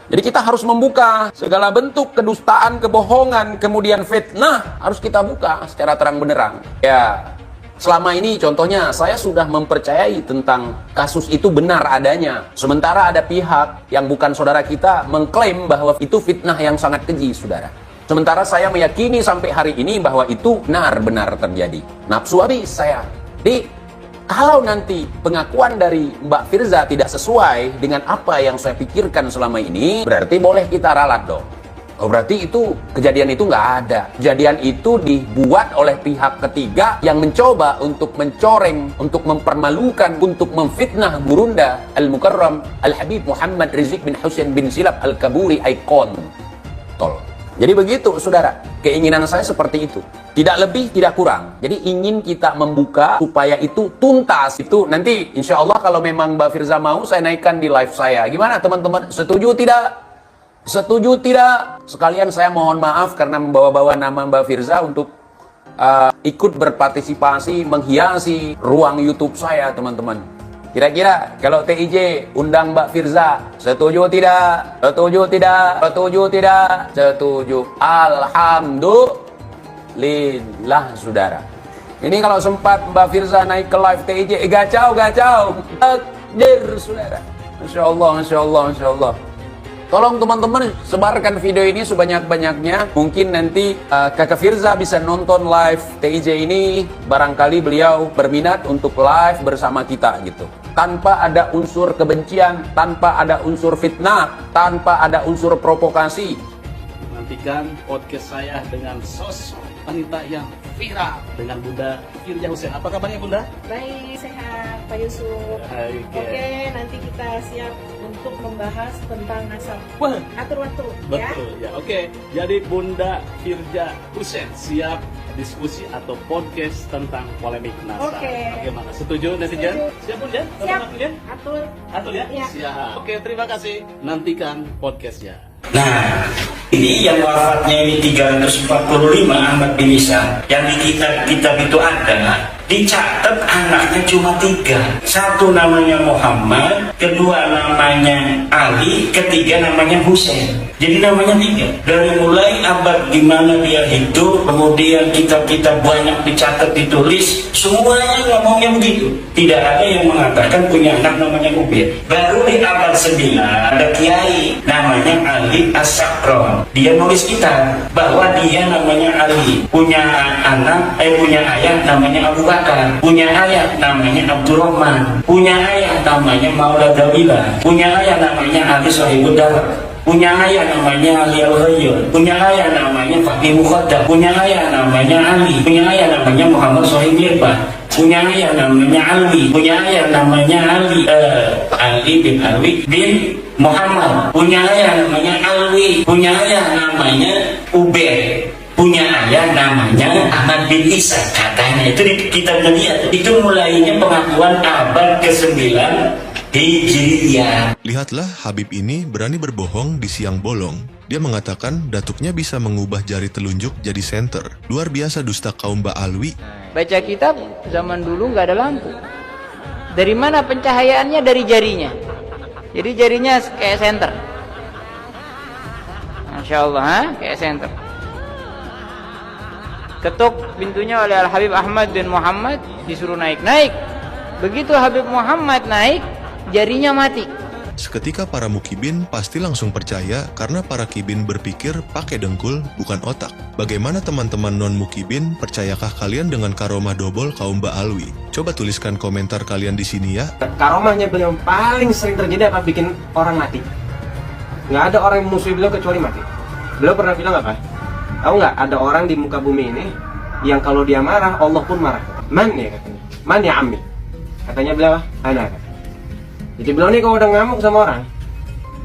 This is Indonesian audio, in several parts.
Jadi kita harus membuka segala bentuk kedustaan, kebohongan, kemudian fitnah harus kita buka secara terang benderang. Ya, selama ini contohnya saya sudah mempercayai tentang kasus itu benar adanya. Sementara ada pihak yang bukan saudara kita mengklaim bahwa itu fitnah yang sangat keji, saudara. Sementara saya meyakini sampai hari ini bahwa itu benar-benar terjadi. Nafsu habis saya. Kalau nanti pengakuan dari Mbak Firza tidak sesuai dengan apa yang saya pikirkan selama ini, berarti boleh kita ralat dong. Oh, berarti itu kejadian itu nggak ada. Kejadian itu dibuat oleh pihak ketiga yang mencoba untuk mencoreng, untuk mempermalukan, untuk memfitnah Gurunda Al-Mukarram Al-Habib Muhammad Rizik bin Husain bin Silap Al-Kaburi Aikon. Jadi begitu, saudara. Keinginan saya seperti itu. Tidak lebih, tidak kurang. Jadi ingin kita membuka supaya itu tuntas. Itu nanti insya Allah kalau memang Mbak Firza mau, saya naikkan di live saya. Gimana teman-teman? Setuju tidak? Setuju tidak? Sekalian saya mohon maaf karena membawa-bawa nama Mbak Firza untuk ikut berpartisipasi, menghiasi ruang YouTube saya, teman-teman. Kira-kira kalau TIJ undang Mbak Firza, setuju tidak? Setuju tidak? Setuju tidak? Setuju. Alhamdulillah, saudara. Ini kalau sempat Mbak Firza naik ke live TIJ, gacau. Takdir, saudara. Masya Allah, Masya Allah, Masya Allah. Tolong teman-teman sebarkan video ini sebanyak-banyaknya. Mungkin nanti Kakak Firza bisa nonton live TIJ ini. Barangkali beliau berminat untuk live bersama kita gitu. Tanpa ada unsur kebencian, tanpa ada unsur fitnah, tanpa ada unsur provokasi. Nantikan podcast saya dengan sosok wanita yang viral dengan Bunda Firza Husain. Apa kabarnya Bunda? Baik, sehat Pak Yusuf. Oke, nanti kita siap untuk membahas tentang nasab. Wah, atur waktu betul ya. Oke, jadi Bunda Firza Husain siap diskusi atau podcast tentang polemik nasab. Bagaimana? Setuju netizen? Siap Bunda? Siap. Ya? Atur ya? Ya. Siap. Oke, terima kasih. Nantikan podcastnya. Nah, ini yang wafatnya ini 345 Ahmad bin Isa, yang di kitab-kitab itu ada, dicatat anaknya cuma 3. Satu namanya Muhammad, kedua namanya Ali, ketiga namanya Husain. Jadi namanya 3. Dari mulai abad di mana dia hidup, kemudian kitab-kitab banyak dicatat, ditulis, semuanya ngomongnya begitu. Tidak ada yang mengatakan punya anak namanya Ubir. Baru di abad 9 ada kiai namanya Ali As-Sakron. Dia nulis kitab bahwa dia namanya Ali, punya punya ayah namanya Abu Bakar, punya ayah namanya Abdurrahman, punya ayah namanya Maula Dawila, punya ayah namanya Ali Sahibud Dawah, punya ayah namanya Ali Al-Ghayyur, punya ayah namanya Fakih Mukhaddam, punya ayah namanya Ali, punya ayah namanya Muhammad Sahib Mirbah, punya ayah namanya Alwi, punya ayah namanya Ali bin Alwi bin Muhammad, punya ayah namanya Alwi, punya ayah namanya Ubaid, punya ayah namanya Ahmad bin Isa. Katanya itu di kitab Nadia. Itu mulainya pengakuan abad ke-9 Hijriyah. Lihatlah, Habib ini berani berbohong di siang bolong. Dia mengatakan datuknya bisa mengubah jari telunjuk jadi senter. Luar biasa dusta kaum Ba'alwi. Baca kitab zaman dulu nggak ada lampu. Dari mana pencahayaannya? Dari jarinya. Jadi jarinya kayak senter. Masya Allah, kayak senter. Ketuk pintunya oleh Al-Habib Ahmad bin Muhammad, disuruh naik. Begitu Habib Muhammad naik, jarinya mati. Seketika para mukibin pasti langsung percaya karena para kibin berpikir pakai dengkul bukan otak. Bagaimana teman-teman non-mukibin, percayakah kalian dengan karomah dobol kaum Ba'alwi? Coba tuliskan komentar kalian di sini ya. Karomahnya beliau paling sering terjadi apa? Bikin orang mati. Nggak ada orang yang musuhi beliau kecuali mati. Beliau pernah bilang apa? Tahu nggak, ada orang di muka bumi ini yang kalau dia marah, Allah pun marah. Man ya katanya. Man ya ambil. Katanya beliau, ana. Jadi beliau ini kalau udah ngamuk sama orang,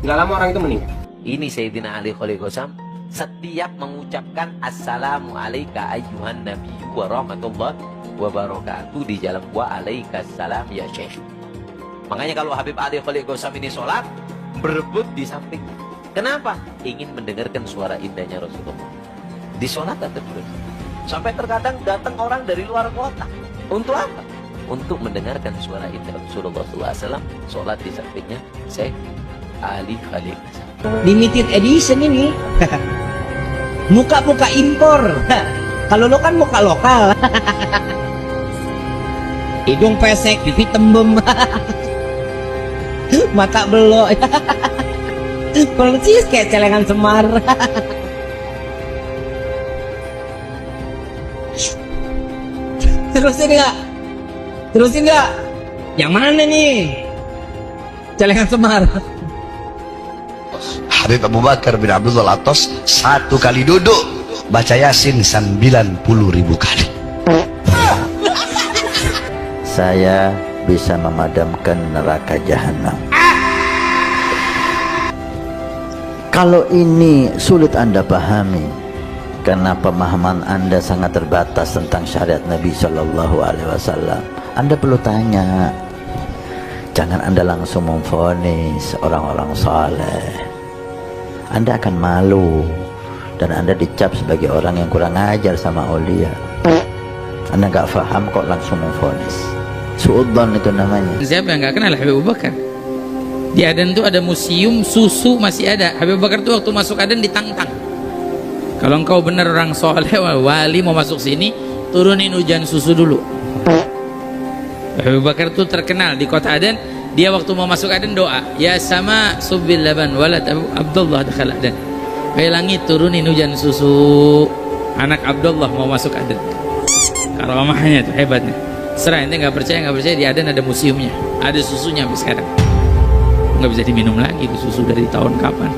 nggak lama orang itu meninggal. Ini Sayyidina Ali Khalil Qasam setiap mengucapkan Assalamu alayka ayyuhan nabiyyu wa rahmatullah wa barakatuh di jalan gua alaikassalam ya Syekh. Makanya kalau Habib Ali Khalil Qasam ini sholat, berebut di samping. Kenapa? Ingin mendengarkan suara indahnya Rasulullah. Di sholat atau dulu. Sampai terkadang datang orang dari luar kota. Untuk apa? Untuk mendengarkan suara indah Rasulullah SAW. Sholat di sampingnya Syekh Ali Khalil Qasam. Limited edition ini. Muka-muka impor. Kalau lo kan muka lokal. Hidung pesek, pipi tembem. Mata belok. Persis kayak celengan Semar. Terusin nggak? Terusin nggak? Yang mana nih? Celengan Semar. Habib Abu Bakar bin Abdullah Al-Attas satu kali duduk baca Yasin 90.000 kali. Saya bisa memadamkan neraka jahanam. Kalau ini sulit Anda pahami karena pemahaman Anda sangat terbatas tentang syariat Nabi Shallallahu Alaihi Wasallam, Anda perlu tanya. Jangan Anda langsung memvonis orang-orang saleh. Anda akan malu dan Anda dicap sebagai orang yang kurang ajar sama aulia. Anda nggak paham kok langsung memvonis. Suudzon itu namanya. Siapa yang nggak kenal Habib Abu Bakar? Di Aden tuh ada museum susu masih ada. Habib Abu Bakar tuh waktu masuk Aden ditantang. Kalau engkau benar orang soleh wali mau masuk sini, turunin hujan susu dulu. Habib Abu Bakar tuh terkenal di kota Aden. Dia waktu mau masuk Aden doa, ya sama subbil laban walad Abdullah dakhala Aden. Kayak langit turunin hujan susu. Anak Abdullah mau masuk Aden. Karamahnya tuh hebatnya. Serah ente nggak percaya di Aden ada museumnya, ada susunya sampai sekarang. Nggak bisa diminum lagi itu susu dari tahun kapan.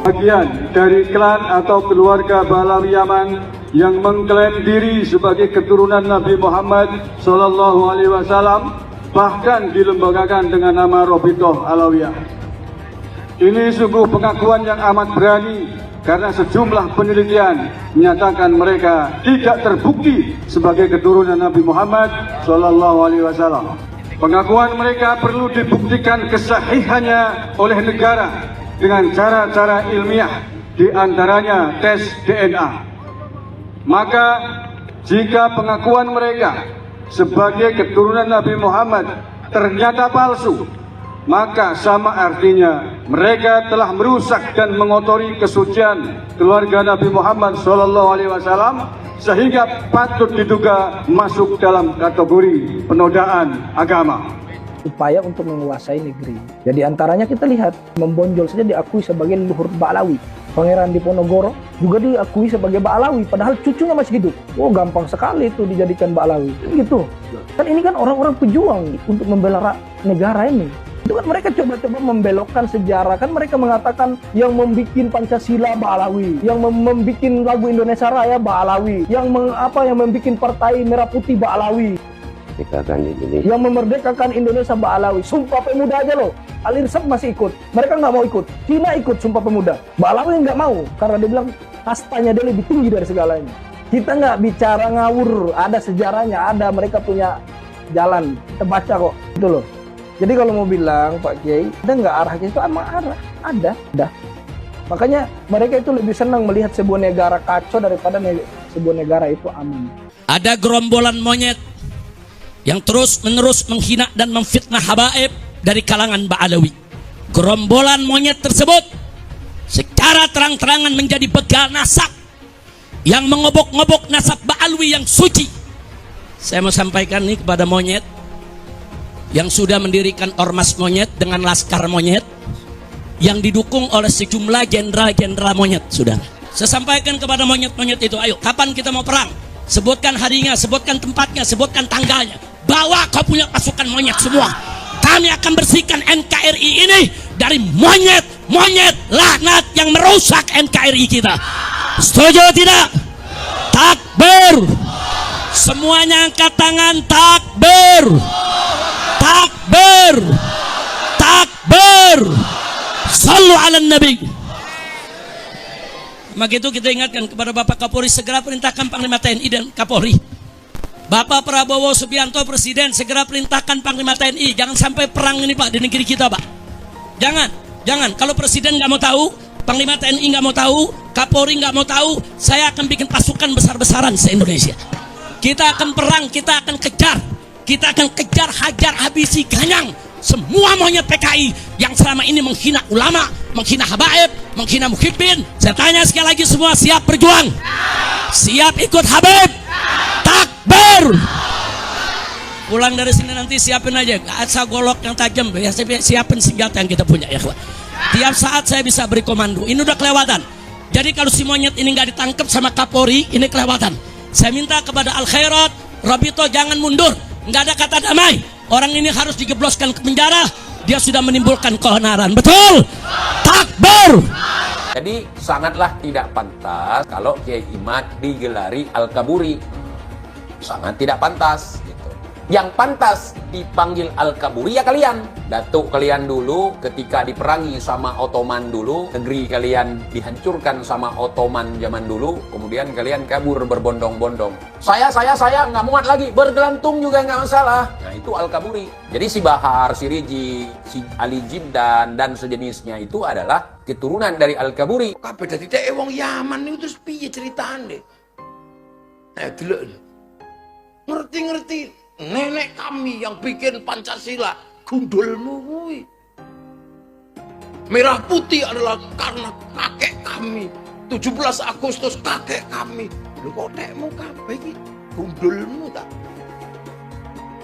Bagian dari klan atau keluarga Ba'alawi Yaman yang mengklaim diri sebagai keturunan Nabi Muhammad Sallallahu Alaihi Wasallam, bahkan dilembagakan dengan nama Robitoh Alawiyah. Ini sungguh pengakuan yang amat berani karena sejumlah penelitian menyatakan mereka tidak terbukti sebagai keturunan Nabi Muhammad Sallallahu Alaihi Wasallam. Pengakuan mereka perlu dibuktikan kesahihannya oleh negara dengan cara-cara ilmiah, diantaranya tes DNA. Maka jika pengakuan mereka sebagai keturunan Nabi Muhammad ternyata palsu, maka sama artinya mereka telah merusak dan mengotori kesucian keluarga Nabi Muhammad SAW, sehingga patut diduga masuk dalam kategori penodaan agama. Upaya untuk menguasai negeri. Jadi antaranya kita lihat membonjol saja diakui sebagai leluhur Ba'alawi. Pangeran Diponegoro juga diakui sebagai Ba'alawi, padahal cucunya masih hidup. Oh, gampang sekali itu dijadikan Ba'alawi. Gitu. Kan ini kan orang-orang pejuang untuk membela negara ini. Itu kan mereka coba-coba membelokkan sejarah. Kan mereka mengatakan yang membuat Pancasila Ba'alawi, yang membuat lagu Indonesia Raya Ba'alawi, yang membuat Partai Merah Putih Ba'alawi, yang memerdekakan Indonesia Ba'alawi. Sumpah Pemuda aja loh, Al-Irsad masih ikut, mereka nggak mau ikut. Cina ikut Sumpah Pemuda, Ba'alawi nggak mau karena dia bilang kastanya dia lebih tinggi dari segalanya. Kita nggak bicara ngawur, ada sejarahnya, ada mereka punya jalan, kita baca kok, gitu loh. Jadi kalau mau bilang Pak Kiai, ada nggak arahnya itu? Emang arah, ada. Makanya mereka itu lebih senang melihat sebuah negara kacau daripada sebuah negara itu aman. Ada gerombolan monyet yang terus-menerus menghina dan memfitnah habaib dari kalangan Ba'alawi. Gerombolan monyet tersebut secara terang-terangan menjadi begal nasab yang mengobok-ngobok nasab Ba'alawi yang suci. Saya mau sampaikan nih kepada monyet yang sudah mendirikan ormas monyet dengan laskar monyet yang didukung oleh sejumlah jenderal-jenderal monyet. Sudah, saya sampaikan kepada monyet-monyet itu, ayo kapan kita mau perang? Sebutkan harinya, sebutkan tempatnya, sebutkan tanggalnya. Bawa kau punya pasukan monyet semua. Kami akan bersihkan NKRI ini dari monyet laknat yang merusak NKRI kita. Setuju tidak? Takbir. Semuanya angkat tangan. Takbir. Takbir. Takbir. Sallu ala Nabi. Maka itu kita ingatkan kepada Bapak Kapolri, segera perintahkan Panglima TNI dan Kapolri. Bapak Prabowo Subianto Presiden, segera perintahkan Panglima TNI. Jangan sampai perang ini Pak di negeri kita Pak. Jangan. Kalau Presiden nggak mau tahu, Panglima TNI nggak mau tahu, Kapolri nggak mau tahu, saya akan bikin pasukan besar-besaran se-Indonesia. Kita akan perang, kita akan kejar, hajar habisi ganyang semua monyet PKI yang selama ini menghina ulama, menghina habaib, menghina muhibbin. Saya tanya sekali lagi, semua siap berjuang? Siap ikut Habib? Takbir! Pulang dari sini nanti siapin aja asa golok yang tajam, ya siapin senjata yang kita punya ya. Tiap saat saya bisa beri komando. Ini udah kelewatan. Jadi kalau si monyet ini nggak ditangkap sama Kapolri, ini kelewatan. Saya minta kepada Al Khairat, Robito jangan mundur. Nggak ada kata damai. Orang ini harus digebloskan ke penjara. Dia sudah menimbulkan keonaran. Betul? Takbir! Jadi sangatlah tidak pantas kalau Kiai Imad digelari Al-Kaburi. Sangat tidak pantas. Yang pantas dipanggil Al-Kaburi ya kalian. Datuk kalian dulu ketika diperangi sama Ottoman dulu, negeri kalian dihancurkan sama Ottoman zaman dulu, kemudian kalian kabur berbondong-bondong. Saya nggak muat lagi, bergelantung juga nggak masalah. Nah itu Al-Kaburi. Jadi si Bahar, si Riji, si Ali Jibdan dan sejenisnya itu adalah keturunan dari Al-Kaburi. Kabeh dadi teke wong Yaman niku terus piye ceritane? Delok. Ngerti-ngerti nenek kami yang bikin Pancasila, gundulmu kuwi. Merah putih adalah karena kakek kami. 17 Agustus kakek kami. Lho kok tekmu kabeh iki gundulmu ta?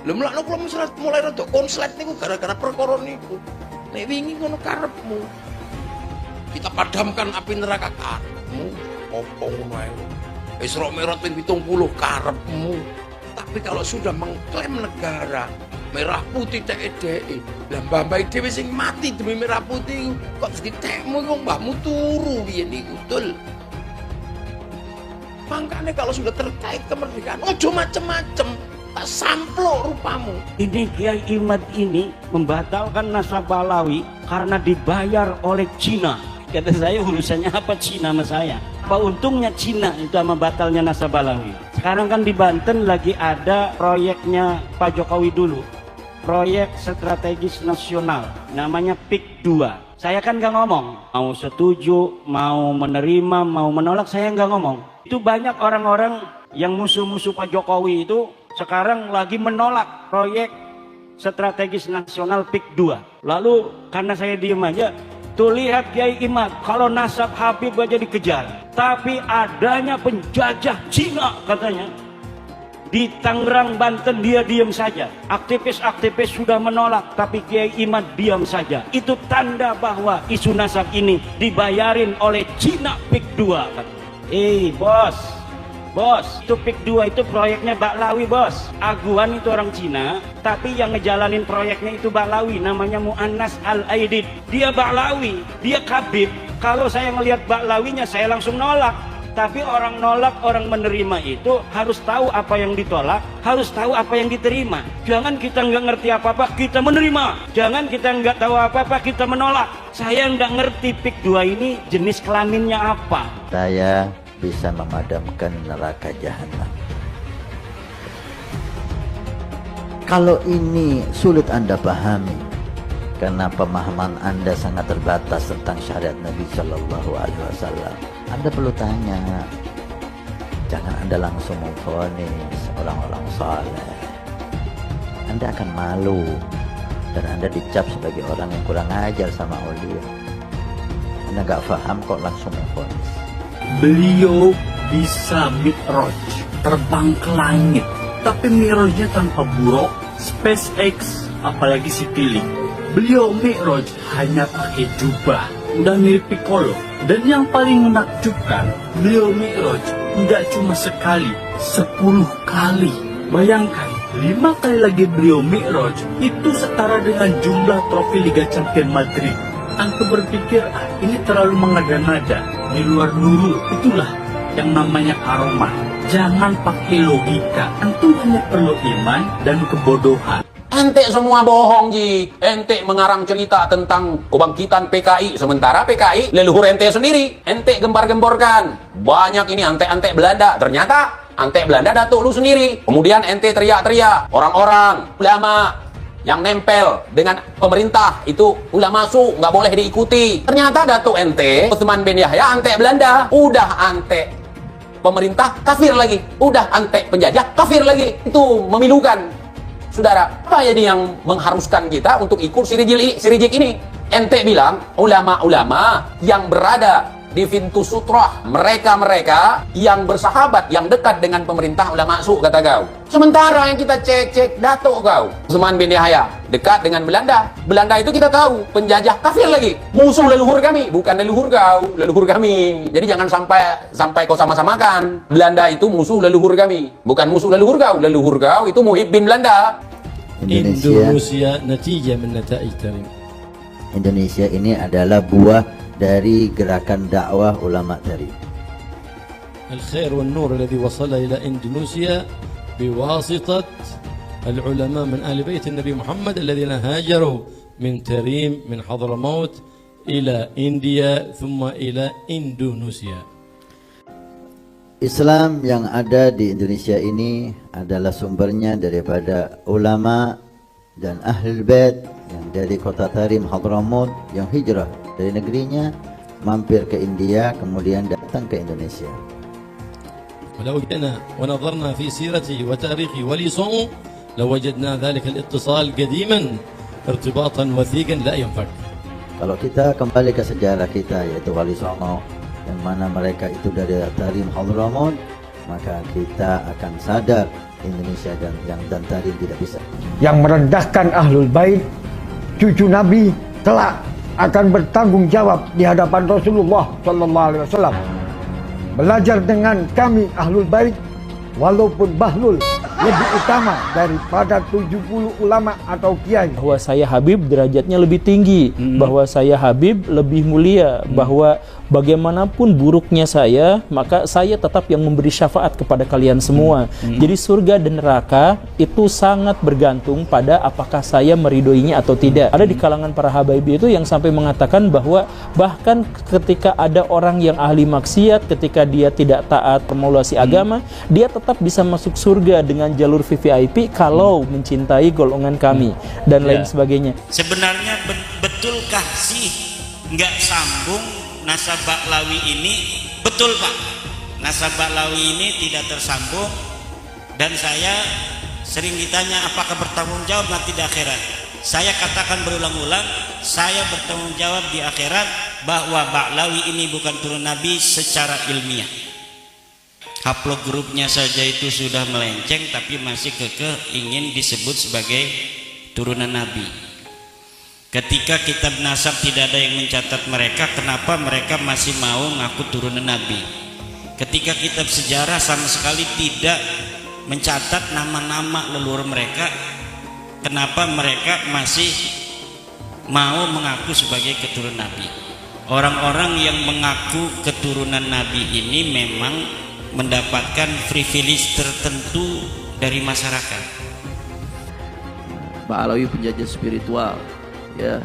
Lho mlakno kula mulai rada konslet niku gara-gara perkara niku. Nek wingi ngono karepmu. Kita padamkan api neraka karepmu. Opo ngono ae. Isra Mi'raj ping 70 karepmu. Tapi kalau sudah mengklaim negara merah putih TEDI, lah mbah-mbah dhewe sing mati demi merah putih kok ditekmu kok mbahmu turu piye niku betul. Makanya kalau sudah terkait kemerdekaan ojo macem-macem, tak samplok rupamu. Ini Kiai Imad ini membatalkan nasabah Balawi karena dibayar oleh Cina. Kata saya urusannya apa Cina sama saya? Apa untungnya Cina itu sama batalnya nasabah Balawi? Sekarang kan di Banten lagi ada proyeknya Pak Jokowi dulu, proyek strategis nasional, namanya PIK 2. Saya kan nggak ngomong, mau setuju, mau menerima, mau menolak, saya nggak ngomong. Itu banyak orang-orang yang musuh-musuh Pak Jokowi itu sekarang lagi menolak proyek strategis nasional PIK 2. Lalu karena saya diem aja, tuh lihat Kiai Imad, kalau nasab Habib aja dikejar. Tapi adanya penjajah Cina katanya. Di Tangerang, Banten dia diam saja. Aktivis-aktivis sudah menolak, tapi Kiai Imad diam saja. Itu tanda bahwa isu nasab ini dibayarin oleh Cina PIK 2. Bos, itu PIK 2 itu proyeknya Baklawi bos. Aguan itu orang Cina, tapi yang ngejalanin proyeknya itu Baklawi, namanya Mu'annas Al-Aidid. Dia Baklawi, dia Kabib. Kalau saya ngelihat Baklawinya saya langsung nolak. Tapi orang nolak, orang menerima itu harus tahu apa yang ditolak, harus tahu apa yang diterima. Jangan kita nggak ngerti apa-apa, kita menerima. Jangan kita nggak tahu apa-apa, kita menolak. Saya nggak ngerti PIK 2 ini jenis kelaminnya apa. Saya bisa memadamkan neraka jahanam. Kalau ini sulit Anda pahami karena pemahaman Anda sangat terbatas tentang syariat Nabi Shallallahu Alaihi Wasallam, Anda perlu tanya. Jangan Anda langsung memvonis orang-orang saleh. Anda akan malu dan Anda dicap sebagai orang yang kurang ajar sama aulia. Anda nggak paham kok langsung memvonis. Beliau bisa mi'raj, terbang ke langit, tapi mi'rajnya tanpa buruk, SpaceX apalagi si pilih. Beliau mi'raj hanya pakai jubah, udah mirip Piccolo. Dan yang paling menakjubkan, beliau mi'raj tidak cuma sekali, 10 kali. Bayangkan, 5 kali lagi beliau mi'raj, itu setara dengan jumlah trofi Liga Champions Madrid. Antum berpikir, ini terlalu mengada-ngada, di luar nurul. Itulah yang namanya karomah. Jangan pakai logika, antum hanya perlu iman dan kebodohan. Ente semua bohong, Jik. Ente mengarang cerita tentang kebangkitan PKI, sementara PKI leluhur ente sendiri. Ente gembar-gemborkan. Banyak ini antek-antek Belanda. Ternyata antek Belanda datuk lu sendiri. Kemudian ente teriak-teriak. Orang-orang, ulama yang nempel dengan pemerintah itu ulama su, nggak boleh diikuti. Ternyata datuk ente, Utsman bin Yahya, antek Belanda. Udah antek pemerintah, kafir lagi. Udah antek penjajah, kafir lagi. Itu memilukan. Saudara, apa jadi yang mengharuskan kita untuk ikut sirijik ini? Ente bilang, ulama-ulama yang berada di pintu sutroh, mereka-mereka yang bersahabat, yang dekat dengan pemerintah ulama su, kata kau. Sementara yang kita cek Datuk kau, Utsman bin Yahya, dekat dengan Belanda. Belanda itu kita tahu, penjajah kafir lagi. Musuh leluhur kami, bukan leluhur kau, leluhur kami. Jadi jangan sampai kau sama-samakan. Belanda itu musuh leluhur kami, bukan musuh leluhur kau. Leluhur kau itu muhibbin Belanda. Indonesia natijah min nataij tarim. Indonesia ini adalah buah dari gerakan dakwah ulama tadi. الخير والنور الذي وصل إلى إندونيسيا بواسطة العلماء من آل بيت النبي محمد الذين هاجروا من تريم من حضرموت إلى إنديا ثم إلى إندونيسيا. Islam yang ada di Indonesia ini adalah sumbernya daripada ulama dan ahlul bait yang dari kota Tarim Hadramaut yang hijrah dari negerinya mampir ke India kemudian datang ke Indonesia. ولو جئنا ونظرنا في سيرته وتاريخه ولسانه لوجدنا ذلك الاتصال قديما ارتباطا وثيقا لا ينفك. Kalau kita kembali ke sejarah kita yaitu Wali Songo yang mana mereka itu dari Tarim Hadramaut, maka kita akan sadar Indonesia dan Tarim tidak bisa. Yang merendahkan Ahlul Bait, cucu Nabi, kelak akan bertanggung jawab di hadapan Rasulullah sallallahu alaihi wasallam. Belajar dengan kami Ahlul Bait, walaupun Bahlul lebih utama daripada 70 ulama atau kiai. Bahwa saya Habib derajatnya lebih tinggi, bahwa saya Habib lebih mulia, bahwa bagaimanapun buruknya saya, maka saya tetap yang memberi syafaat kepada kalian semua. Jadi surga dan neraka itu sangat bergantung pada apakah saya meridoinya atau tidak. Ada di kalangan para habaib itu yang sampai mengatakan bahwa bahkan ketika ada orang yang ahli maksiat, ketika dia tidak taat formulasi agama, dia tetap bisa masuk surga dengan jalur VVIP kalau mencintai golongan kami dan lain sebagainya. Sebenarnya betulkah sih nggak sambung nasab Ba'lawi ini? Betul Pak, nasab Ba'lawi ini tidak tersambung, dan saya sering ditanya apakah bertanggung jawab nanti di akhirat. Saya katakan berulang-ulang, saya bertanggung jawab di akhirat bahwa Ba'lawi ini bukan turun Nabi secara ilmiah. Haplog grupnya saja itu sudah melenceng, tapi masih kekeh ingin disebut sebagai turunan Nabi. Ketika kitab nasab tidak ada yang mencatat mereka, kenapa mereka masih mau ngaku turunan Nabi? Ketika kitab sejarah sama sekali tidak mencatat nama-nama leluhur mereka, kenapa mereka masih mau mengaku sebagai keturunan Nabi? Orang-orang yang mengaku keturunan Nabi ini memang mendapatkan privilege tertentu dari masyarakat. Ba'lawi penjajah spiritual, ya,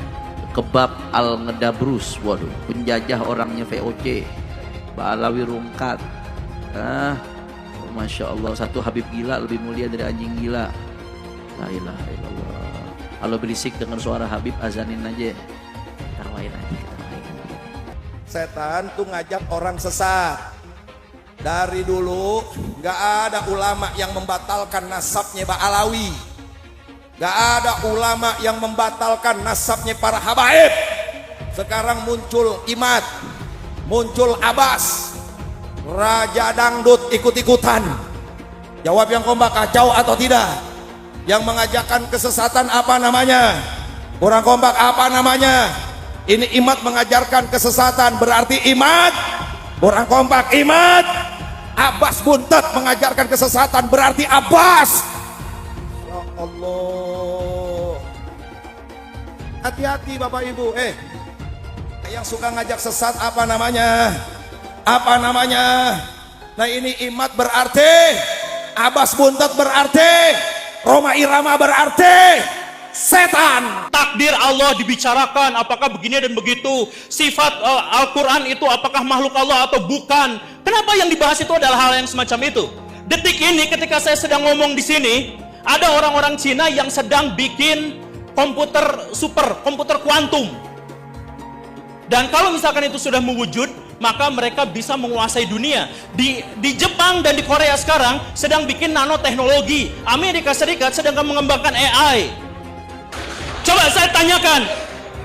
kebab al-ngedabrus, waduh, penjajah orangnya VOC, Ba'lawi rungkat, Masya Allah, satu Habib gila lebih mulia dari anjing gila. La ilaha illallah. Kalau berisik dengan suara Habib, azanin aja, tarwain aja. Setan tuh ngajak orang sesat. Dari dulu gak ada ulama yang membatalkan nasabnya Ba'lawi, gak ada ulama yang membatalkan nasabnya para habaib. Sekarang muncul Imad, muncul Abbas, Raja Dangdut ikut-ikutan. Jawab yang kompak, kacau atau tidak? Yang mengajakkan kesesatan apa namanya? Kurang kompak apa namanya? Ini Imad mengajarkan kesesatan, berarti Imad. Kurang kompak, Imad. Abbas Buntet mengajarkan kesesatan, berarti Abbas. Ya Allah, hati-hati Bapak Ibu. Yang suka ngajak sesat apa namanya? Apa namanya? Nah ini Imad berarti, Abbas Buntet berarti, Roma Irama berarti setan. Takdir Allah dibicarakan, apakah begini dan begitu. Sifat Al-Quran itu apakah makhluk Allah atau bukan. Kenapa yang dibahas itu adalah hal yang semacam itu? Detik ini ketika saya sedang ngomong di sini, ada orang-orang Cina yang sedang bikin komputer super, komputer kuantum. Dan kalau misalkan itu sudah mewujud, maka mereka bisa menguasai dunia. Di Jepang dan di Korea sekarang sedang bikin nanoteknologi. Amerika Serikat sedang mengembangkan AI. Coba saya tanyakan,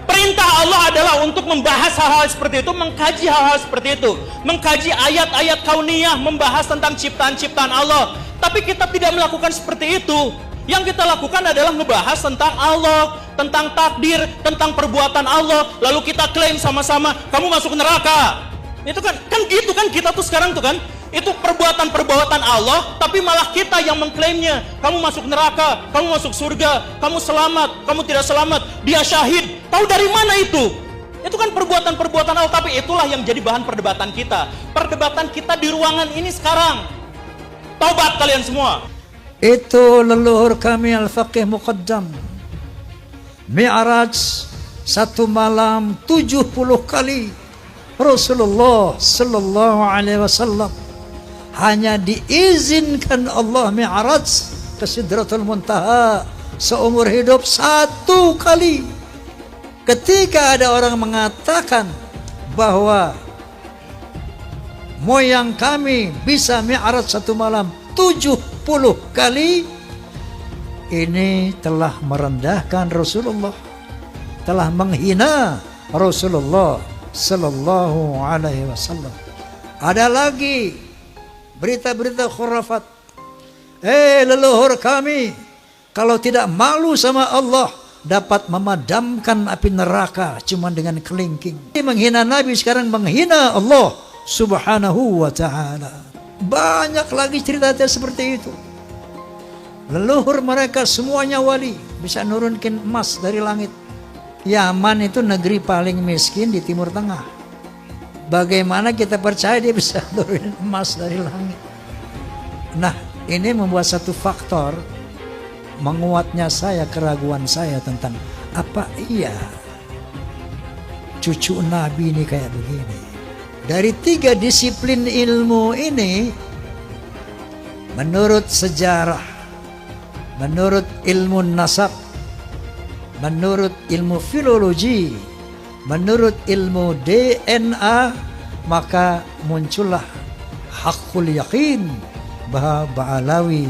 perintah Allah adalah untuk membahas hal-hal seperti itu, mengkaji hal-hal seperti itu, mengkaji ayat-ayat kauniyah, membahas tentang ciptaan-ciptaan Allah. Tapi kita tidak melakukan seperti itu. Yang kita lakukan adalah ngebahas tentang Allah, tentang takdir, tentang perbuatan Allah, lalu kita klaim sama-sama, kamu masuk neraka. Itu kan gitu kan kita tuh sekarang tuh kan, itu perbuatan-perbuatan Allah, tapi malah kita yang mengklaimnya. Kamu masuk neraka, kamu masuk surga, kamu selamat, kamu tidak selamat, dia syahid. Tahu dari mana itu? Itu kan perbuatan-perbuatan Allah, tapi itulah yang jadi bahan perdebatan kita. Perdebatan kita di ruangan ini sekarang. Taubat kalian semua. Itu leluhur kami Al-Faqih Muqaddam. Mi'raj satu malam 70 kali. Rasulullah sallallahu alaihi wasallam hanya diizinkan Allah Mi'raj ke Sidratul Muntaha seumur hidup 1 kali. Ketika ada orang mengatakan bahwa moyang kami bisa Mi'raj 1 malam 70 kali, ini telah merendahkan Rasulullah, telah menghina Rasulullah sallallahu alaihi wasallam. Ada lagi berita-berita khurafat. Leluhur kami kalau tidak malu sama Allah dapat memadamkan api neraka cuma dengan kelingking. Menghina Nabi sekarang menghina Allah subhanahu wa ta'ala. Banyak lagi cerita seperti itu. Leluhur mereka semuanya wali, bisa nurunkan emas dari langit. Yaman itu negeri paling miskin di Timur Tengah. Bagaimana kita percaya dia bisa nurunin emas dari langit? Nah, ini membuat satu faktor menguatnya keraguan saya tentang apa iya cucu Nabi ini kayak begini. Dari 3 disiplin ilmu ini, menurut sejarah, menurut ilmu nasab, menurut ilmu filologi, menurut ilmu DNA, maka muncullah hakul yakin bahwa Ba'alawi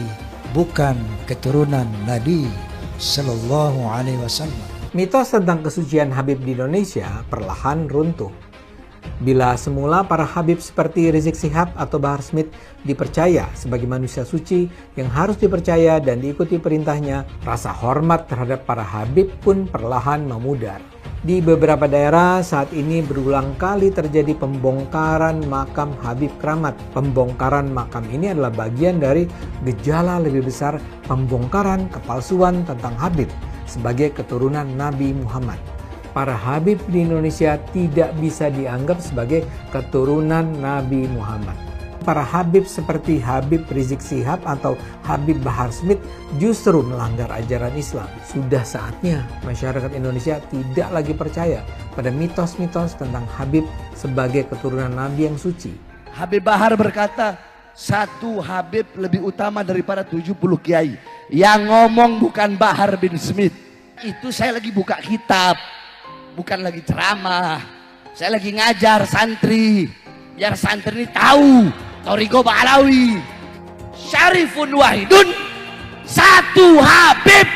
bukan keturunan Nabi Sallallahu Alaihi Wasallam. Mitos tentang kesucian Habib di Indonesia perlahan runtuh. Bila semula para Habib seperti Rizik Syihab atau Bahar Smith dipercaya sebagai manusia suci yang harus dipercaya dan diikuti perintahnya, rasa hormat terhadap para Habib pun perlahan memudar. Di beberapa daerah saat ini berulang kali terjadi pembongkaran makam Habib Keramat. Pembongkaran makam ini adalah bagian dari gejala lebih besar pembongkaran kepalsuan tentang Habib sebagai keturunan Nabi Muhammad. Para Habib di Indonesia tidak bisa dianggap sebagai keturunan Nabi Muhammad. Para Habib seperti Habib Rizik Syihab atau Habib Bahar Smith justru melanggar ajaran Islam. Sudah saatnya masyarakat Indonesia tidak lagi percaya pada mitos-mitos tentang Habib sebagai keturunan Nabi yang suci. Habib Bahar berkata, 1 Habib lebih utama daripada 70 kiai. Yang ngomong bukan Bahar bin Smith. Itu saya lagi buka kitab. Bukan lagi ceramah, saya lagi ngajar santri, biar santri ini tahu Thariqah Ba'alawi. Syarifun wahidun, 1 Habib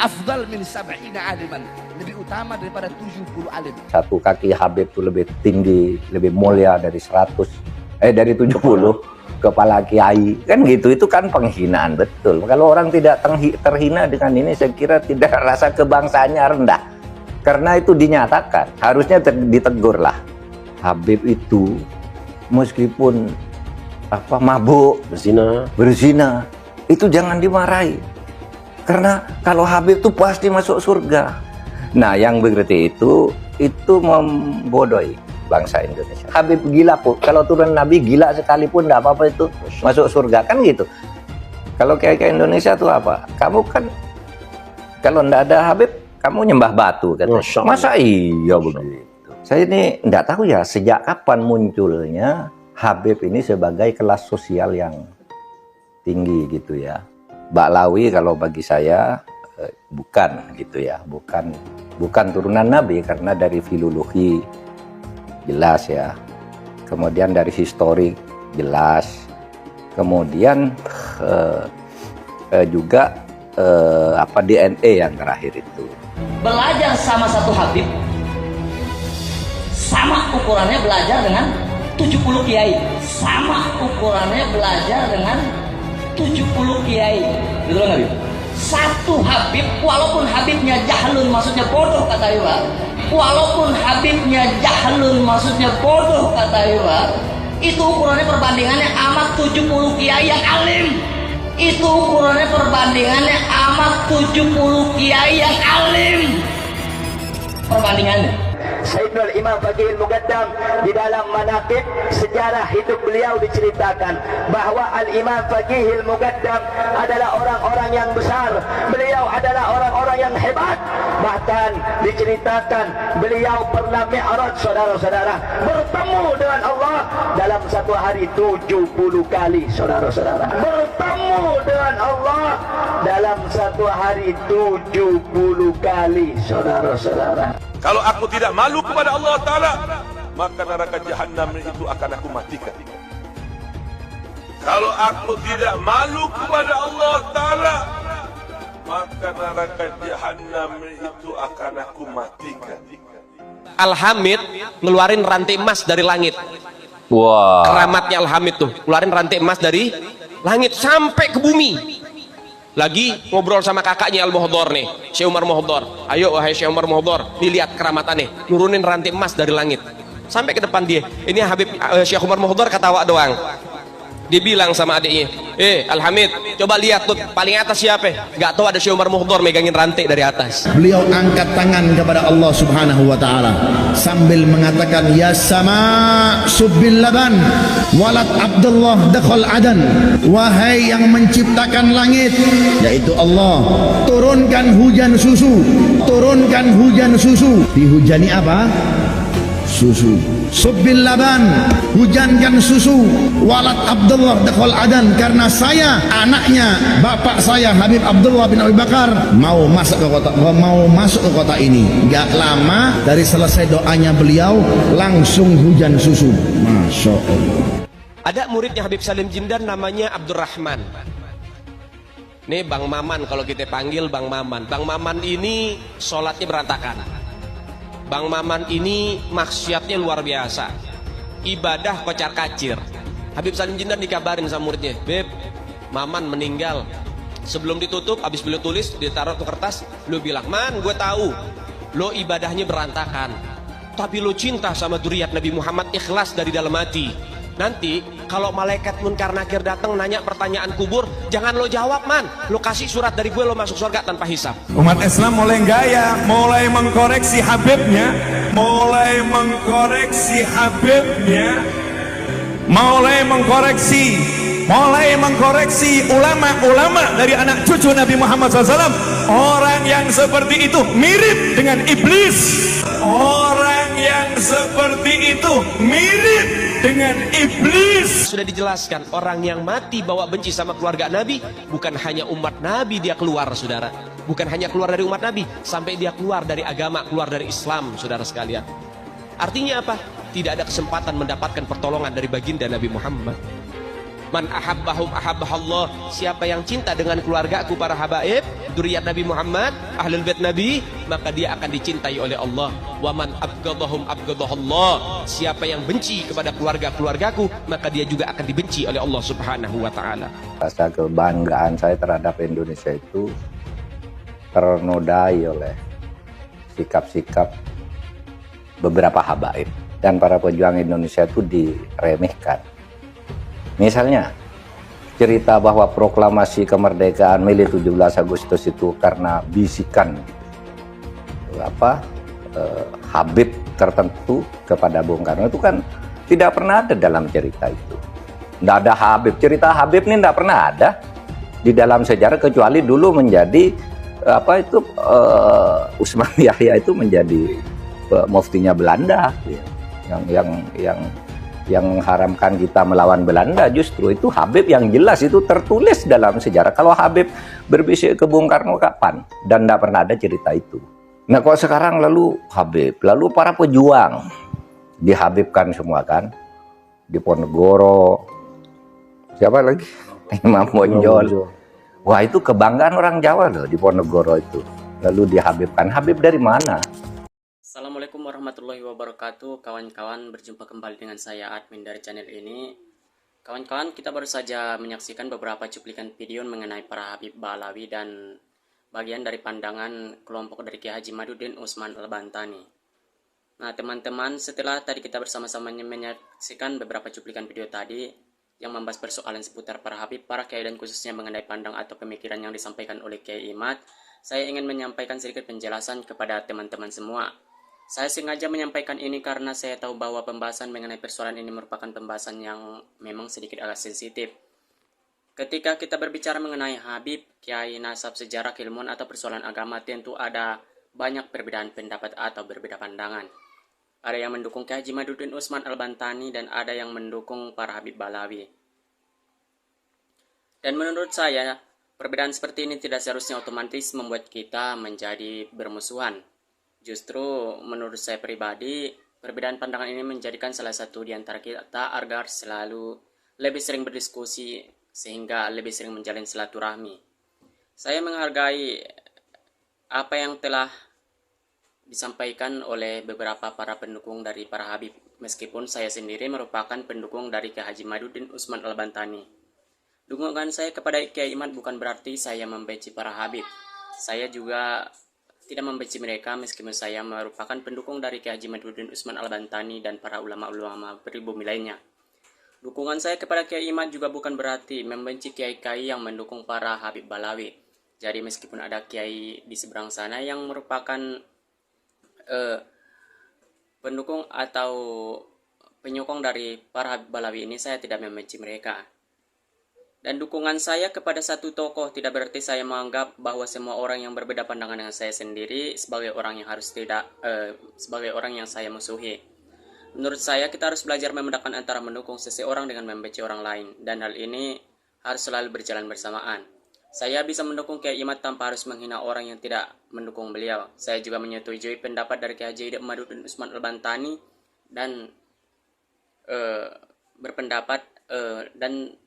afdal min 70 aliman, lebih utama daripada 70 alim. 1 kaki Habib itu lebih tinggi, lebih mulia dari 70 kepala kiai, kan gitu. Itu kan penghinaan betul. Kalau orang tidak terhina dengan ini, saya kira tidak, rasa kebangsaannya rendah. Karena itu dinyatakan, harusnya ditegur lah. Habib itu meskipun mabuk, berzina, itu jangan dimarahi. Karena kalau Habib itu pasti masuk surga. Nah, yang begitu itu membodohi bangsa Indonesia. Habib gila pun, kalau turun Nabi gila sekalipun tidak apa-apa itu masuk surga, kan gitu. Kalau kayak Indonesia tuh apa? Kamu kan kalau tidak ada Habib, kamu nyembah batu kan? Masa iya begitu? Saya ini tidak tahu ya sejak kapan munculnya Habib ini sebagai kelas sosial yang tinggi gitu ya. Ba'alawi kalau bagi saya bukan gitu ya, bukan turunan Nabi, karena dari filologi jelas ya, kemudian dari historik jelas, kemudian juga DNA yang terakhir itu. Belajar sama satu Habib sama ukurannya belajar dengan 70 kiai, sama ukurannya belajar dengan 70 kiai, betul nggak? Satu Habib, walaupun Habibnya jahlun, maksudnya bodoh kata Iwa, walaupun Habibnya jahlun, maksudnya bodoh kata Iwa, itu ukurannya perbandingannya amat 70 kiai yang alim. Itu ukurannya perbandingannya amat 70 kiai yang alim. Perbandingannya. Sayyidul Imam Faqihil Muqaddam di dalam manaqib sejarah hidup beliau diceritakan bahwa Al-Imam Faqihil Muqaddam adalah orang-orang yang besar, beliau adalah orang-orang yang hebat. Bahkan diceritakan beliau pernah mi'raj, saudara-saudara, bertemu dengan Allah dalam satu hari 70 kali, saudara-saudara. Bertemu dengan Allah dalam satu hari 70 kali, saudara-saudara. Kalau aku tidak malu kepada Allah Ta'ala, maka neraka jahanam itu akan aku matikan. Kalau aku tidak malu kepada Allah Ta'ala, maka neraka jahanam itu akan aku matikan. Al-Hamid ngeluarin rantai emas dari langit. Wah. Keramatnya Al-Hamid tuh, ngeluarin rantai emas dari langit sampai ke bumi. Lagi ngobrol sama kakaknya Al-Muhdhar nih, Syekh Umar Muhdhar. Ayo wahai Syekh Umar Muhdhar, nih lihat keramatannya, nurunin rantai emas dari langit sampai ke depan dia. Ini Habib Syekh Umar Muhdhar ketawa doang. Dia bilang sama adiknya, Al-Hamid, coba lihat tuh paling atas siapa? Gak tahu ada Syekh Umar Muhdhar megangin rantai dari atas. Beliau angkat tangan kepada Allah Subhanahu wa Ta'ala sambil mengatakan, ya sama subbil laban walat Abdullah dakhal adan. Wahai yang menciptakan langit, yaitu Allah, turunkan hujan susu, turunkan hujan susu. Dihujani apa? Susu. Subbil laban, hujankan susu. Walat Abdullah dakhal adan, karena saya anaknya bapak saya Habib Abdullah bin Abi Bakar mau masuk ke kota ini. Gak lama dari selesai doanya beliau langsung hujan susu. Masya Allah. Ada muridnya Habib Salim Jindan namanya Abdurrahman. Nih Bang Maman, kalau kita panggil Bang Maman. Bang Maman ini sholatnya berantakan. Bang Maman ini maksiatnya luar biasa, ibadah kocar kacir. Habib Salim Jindan dikabarin sama muridnya, Beb, Maman meninggal. Sebelum ditutup, habis beliau tulis, ditaruh ke kertas, lo bilang, Man, gue tahu lo ibadahnya berantakan, tapi lo cinta sama dzurriyyat Nabi Muhammad, ikhlas dari dalam hati. Nanti kalau malaikat Munkar Nakir datang nanya pertanyaan kubur, jangan lo jawab, Man, lo kasih surat dari gue, lo masuk surga tanpa hisab. Umat Islam mulai gaya, mulai mengkoreksi Habibnya, mulai mengkoreksi Habibnya, mulai mengkoreksi ulama-ulama dari anak cucu Nabi Muhammad SAW. Orang yang seperti itu mirip dengan iblis. Orang yang seperti itu mirip dengan iblis. Sudah dijelaskan, orang yang mati bawa benci sama keluarga Nabi, bukan hanya umat Nabi dia keluar, saudara. Bukan hanya keluar dari umat Nabi, sampai dia keluar dari agama, keluar dari Islam, saudara sekalian. Artinya apa? Tidak ada kesempatan mendapatkan pertolongan dari baginda Nabi Muhammad. Man ahabbahum ahabbahallah. Siapa yang cinta dengan keluargaku para habaib, dzurriyyat Nabi Muhammad, ahlul bait Nabi, maka dia akan dicintai oleh Allah. Wa man abghadahum abghadahallah. Siapa yang benci kepada keluargaku, maka dia juga akan dibenci oleh Allah Subhanahu wa Ta'ala. Rasa kebanggaan saya terhadap Indonesia itu ternodai oleh sikap-sikap beberapa habaib, dan para pejuang Indonesia itu diremehkan. Misalnya cerita bahwa proklamasi kemerdekaan Mei 17 Agustus itu karena bisikan Habib tertentu kepada Bung Karno, itu kan tidak pernah ada dalam cerita itu. Tidak ada Habib, cerita Habib ini tidak pernah ada di dalam sejarah, kecuali dulu menjadi Usman Yahya itu menjadi muftinya Belanda, yang yang mengharamkan kita melawan Belanda, justru itu Habib yang jelas itu tertulis dalam sejarah. Kalau Habib berbisik ke Bung Karno kapan? Dan tidak pernah ada cerita itu. Nah kok sekarang lalu Habib, lalu para pejuang dihabibkan semua kan? Diponegoro, siapa lagi? Imam Bonjol. Wah itu kebanggaan orang Jawa loh, Diponegoro itu. Lalu dihabibkan. Habib dari mana? Assalamualaikum warahmatullahi wabarakatuh. Kawan-kawan, berjumpa kembali dengan saya admin dari channel ini. Kawan-kawan, kita baru saja menyaksikan beberapa cuplikan video mengenai para Habib Ba'alawi dan bagian dari pandangan kelompok dari Kiai Haji Madudin Usman Al-Bantani. Nah teman-teman, setelah tadi kita bersama-sama menyaksikan beberapa cuplikan video tadi yang membahas persoalan seputar para Habib, para Kiai dan khususnya mengenai pandang atau pemikiran yang disampaikan oleh Kiai Imad, saya ingin menyampaikan sedikit penjelasan kepada teman-teman semua. Saya sengaja menyampaikan ini karena saya tahu bahwa pembahasan mengenai persoalan ini merupakan pembahasan yang memang sedikit agak sensitif. Ketika kita berbicara mengenai Habib, Kiai, nasab, sejarah, keilmuan, atau persoalan agama, tentu ada banyak perbedaan pendapat atau berbeda pandangan. Ada yang mendukung Kiai Haji Madudin Usman Al-Bantani dan ada yang mendukung para Habib Ba'alawi. Dan menurut saya, perbedaan seperti ini tidak seharusnya otomatis membuat kita menjadi bermusuhan. Justru menurut saya pribadi, perbedaan pandangan ini menjadikan salah satu di antara kita agar selalu lebih sering berdiskusi sehingga lebih sering menjalin silaturahmi. Saya menghargai apa yang telah disampaikan oleh beberapa para pendukung dari para Habib, meskipun saya sendiri merupakan pendukung dari Kiai Haji Madudin Usman Al-Bantani. Dukungan saya kepada Kiai Imad bukan berarti saya membenci para Habib. Saya juga tidak membenci mereka meskipun saya merupakan pendukung dari Kiai Haji Madudin Usman Al-Bantani dan para ulama-ulama pribumi lainnya. Dukungan saya kepada Kiai Imad juga bukan berarti membenci kiai-kiai yang mendukung para Habib Ba'alawi. Jadi meskipun ada kiai di seberang sana yang merupakan pendukung atau penyokong dari para Habib Ba'alawi ini, saya tidak membenci mereka. Dan dukungan saya kepada satu tokoh tidak berarti saya menganggap bahwa semua orang yang berbeda pandangan dengan saya sendiri sebagai orang yang sebagai orang yang saya musuhi. Menurut saya kita harus belajar membedakan antara mendukung seseorang dengan membenci orang lain, dan hal ini harus selalu berjalan bersamaan. Saya bisa mendukung Kiai Imad tanpa harus menghina orang yang tidak mendukung beliau. Saya juga menyetujui pendapat dari Kiai Haji Madudin Usman Al-Bantani dan berpendapat dan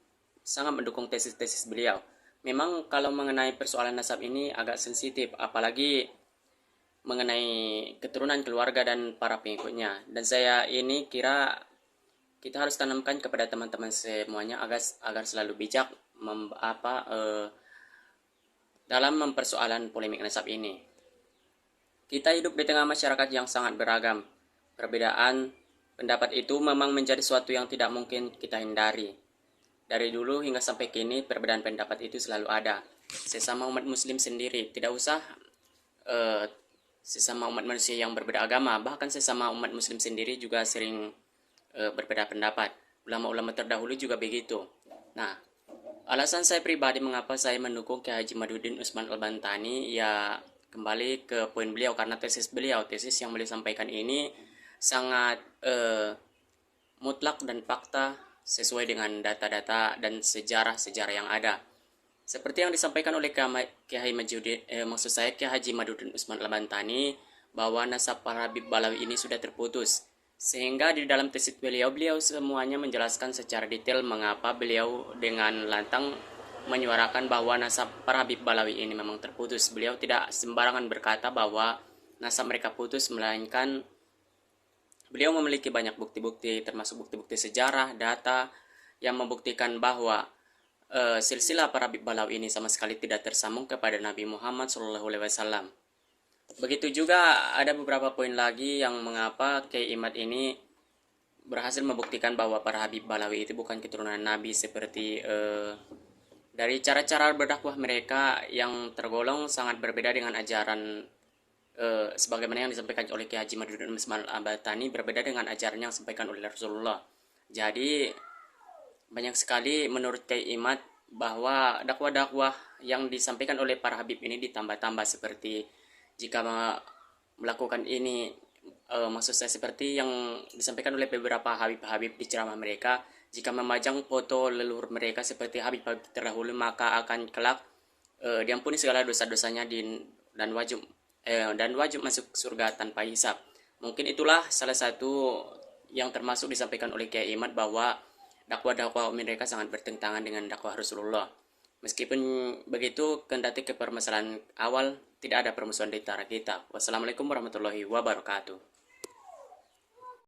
sangat mendukung tesis-tesis beliau. Memang kalau mengenai persoalan nasab ini agak sensitif, apalagi mengenai keturunan keluarga dan para pengikutnya. Dan saya ini kira kita harus tanamkan kepada teman-teman semuanya agar selalu bijak dalam mempersoalan polemik nasab ini. Kita hidup di tengah masyarakat yang sangat beragam. Perbedaan pendapat itu memang menjadi sesuatu yang tidak mungkin kita hindari. Dari dulu hingga sampai kini perbedaan pendapat itu selalu ada. Sesama umat muslim sendiri, tidak usah sesama umat manusia yang berbeda agama, bahkan sesama umat muslim sendiri juga sering berbeda pendapat. Ulama-ulama terdahulu juga begitu. Nah, alasan saya pribadi mengapa saya mendukung Kiai Haji Madudin Usman Al-Bantani, ya kembali ke poin beliau karena tesis yang beliau sampaikan ini sangat mutlak dan fakta sesuai dengan data-data dan sejarah-sejarah yang ada. Seperti yang disampaikan oleh Kiai Haji Madudin Usman Al-Bantani bahwa nasab para Habib Ba'alawi ini sudah terputus. Sehingga di dalam tesis beliau semuanya menjelaskan secara detail mengapa beliau dengan lantang menyuarakan bahwa nasab para Habib Ba'alawi ini memang terputus. Beliau tidak sembarangan berkata bahwa nasab mereka putus, melainkan beliau memiliki banyak bukti-bukti, termasuk bukti-bukti sejarah, data yang membuktikan bahwa silsilah para Habib Ba'alawi ini sama sekali tidak tersambung kepada Nabi Muhammad SAW. Begitu juga ada beberapa poin lagi yang mengapa Kiai Imad ini berhasil membuktikan bahwa para Habib Ba'alawi itu bukan keturunan Nabi, seperti dari cara-cara berdakwah mereka yang tergolong sangat berbeda dengan ajaran sebagaimana yang disampaikan oleh Kiai Haji Madudin Usman Al-Bantani, berbeda dengan ajaran yang disampaikan oleh Rasulullah. Jadi banyak sekali menurut Kiai Imad bahwa dakwah-dakwah yang disampaikan oleh para Habib ini ditambah-tambah, seperti jika melakukan ini maksud saya seperti yang disampaikan oleh beberapa Habib-Habib di ceramah mereka, jika memajang foto leluhur mereka seperti Habib-Habib terdahulu, maka akan kelak diampuni segala dosa-dosanya dan wajib masuk surga tanpa hisab. Mungkin itulah salah satu yang termasuk disampaikan oleh Kiai Imad, bahwa dakwah-dakwah mereka sangat bertentangan dengan dakwah Rasulullah. Meskipun begitu, kendati ke permasalahan awal tidak ada permusuhan di antara kita. Wassalamualaikum warahmatullahi wabarakatuh.